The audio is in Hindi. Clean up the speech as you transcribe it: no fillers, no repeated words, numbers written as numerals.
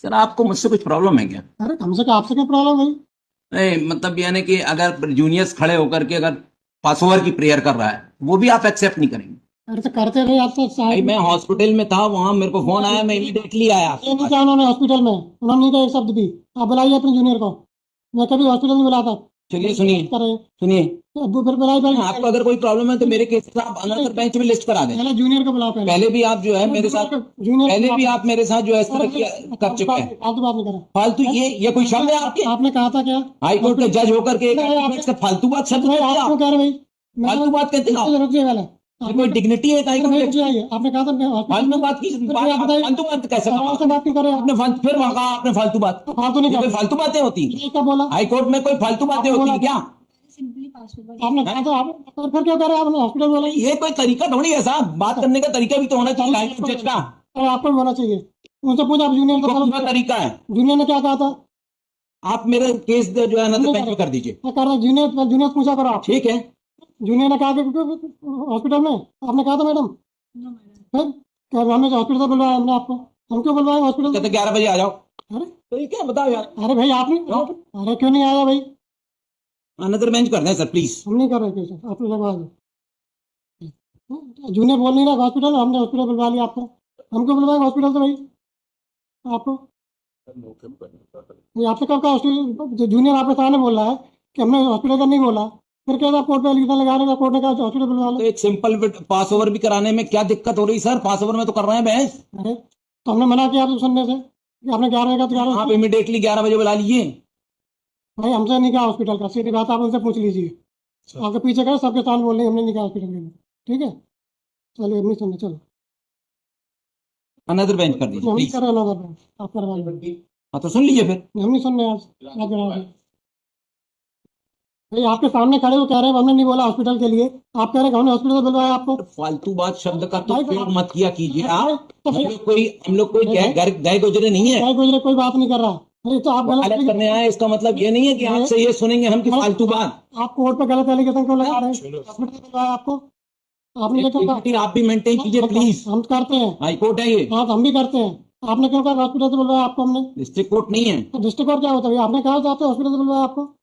सर आपको मुझसे कुछ प्रॉब्लम है क्या? अरे हमसे क्या, आपसे क्या प्रॉब्लम है? नहीं मतलब यानी कि अगर जूनियर्स खड़े होकर के अगर पास ओवर की प्रेयर कर रहा है वो भी आप एक्सेप्ट नहीं करेंगे? अरे तो करते रहे आप तो भाई साइड मैं हॉस्पिटल में था, वहां मेरे को फोन आया, मैं इमीडिएटली आया ये आपके नहीं पास। कहा उन्होंने हॉस्पिटल में, उन्होंने नहीं कहा एक शब्द भी। आप बुलाइए अपने जूनियर को। मैं कभी हॉस्पिटल नहीं बुलाता। चलिए सुनिए, करे सुनिए। तो अब फिर बुलाई पहले। आपको अगर कोई प्रॉब्लम है तो मेरे केस से आप अनदर बेंच में लिस्ट करा दें। पहले जूनियर को बुलाओ पहले। पहले भी आप जो है मेरे साथ, जूनियर पहले भी आप मेरे साथ जो है इस तरह कर चुके हैं। फालतू बात नहीं करा। फालतू ये कोई शब्द है आपके? आपने कहा था क्या? हाई कोर्ट के जज होकर के एक एडवोकेट से फालतू बात शब्द भाई कहते हैं आप क्यों आप? कह रहे भाई? फालतू बात कहते हैं आप? रुक जाइए पहले। ये कोई डिग्निटी है हाई कोर्ट के? आपने कहा था फालतू बात की फालतू बात कैसे आराम से बात क्यों कर रहे हैं? आपने फिर वहां कहा आपने फालतू बात। फालतू नहीं ये कोई कर फालतू बातें होती? ये क्या बोला? हाई कोर्ट में कोई फालतू बातें होती है क्या? आपने कहा था आप, और फिर क्यों कर रहे हैं? आपने हॉस्पिटल बोला। ये कोई तरीका थोड़ी है साहब, बात करने का तरीका भी तो होना चाहिए हाई कोर्ट जज का। और आपको भी होना चाहिए। उनसे पूछा, आप जूनियर को पूरा तरीका है। जूनियर ने क्या कहा था? आप मेरे केस जो है ना तो बेंच पे कर दीजिए। मैं कर रहा जूनियर जूनियर पूछा करो आप। ठीक है। जूनियर ने कहा कि हॉस्पिटल में आपने कहा था मैडम। फिर क्या हमने हॉस्पिटल से बुलवाया हमने आपको? हम क्यों बुलवाए हॉस्पिटल? कहते 11 बजे आ जाओ। अरे तो ये क्या बताओ यार। अरे भाई आपने, अरे क्यों नहीं आया भाई? अनदर बेंच कर दें सर प्लीज। हम नहीं कर रहे कैसे, आप लगवा दो। जूनियर बोल नहीं रहा हॉस्पिटल, हमने हॉस्पिटल बुलवा लिया आपको। हमको बुलवाए हॉस्पिटल से भाई आपको? ये आपसे कब का हॉस्पिटल? जूनियर आपके सामने बोल रहा है कि हमने हॉस्पिटल का नहीं बोला। फिर क्या था, कोर्ट पे एलिगेशन लगा रहे थे, कोर्ट ने कहा हॉस्पिटल बुलवा लो। तो एक सिंपल पास ओवर भी कराने में क्या दिक्कत हो रही सर? पास ओवर में तो कर रहे हैं बहस। अरे तो हमने मना किया आपसे सुनने से कि आपने 11 का तो 11। आप इमीडिएटली 11 बजे बुला लीजिए। भाई हमसे नहीं कहा हॉस्पिटल का, सीधी बात आप उनसे पूछ लीजिए। आपके पीछे गए सबके सामने बोल रहे हैं हमने नहीं कहा हॉस्पिटल में। ठीक है, चलिए नहीं सुनने, चलो अनदर बेंच कर दीजिए हम नहीं प्लीज। कर रहे हैं, आप करवा लीजिए। हाँ तो सुन लीजिए फिर। हम नहीं सुन रहे आज, आप करा दीजिए। भाई आपके सामने खड़े हो कह रहे हैं हमने नहीं बोला हॉस्पिटल के लिए, आप कह रहे हैं हमने हॉस्पिटल से बुलवाया आपको। फालतू बात शब्द का तो प्रयोग मत किया कीजिए आप। तो हम लोग कोई गए गुजरे नहीं है। भाई गुजरे कोई बात नहीं कर रहा। नहीं तो आप अलग गलत करने आए इसका मतलब ये नहीं है कि आपसे ये सुनेंगे हम कि फालतू बात। आप कोर्ट पे गलत एलिगेशन क्यों लगा रहे हैं? हॉस्पिटल से बुलवाया आपको आपने क्या कहा? Integrity आप भी मेंटेन कीजिए प्लीज। हम करते हैं। हाई कोर्ट है ये, हाँ तो हम भी करते हैं। आपने क्यों कहा हॉस्पिटल से बुलवाया आपको हमने? डिस्ट्रिक्ट कोर्ट नहीं है। तो डिस्ट्रिक्ट कोर्ट क्या होता है? आपने कहा था आपसे हॉस्पिटल से बुलवाया आपको।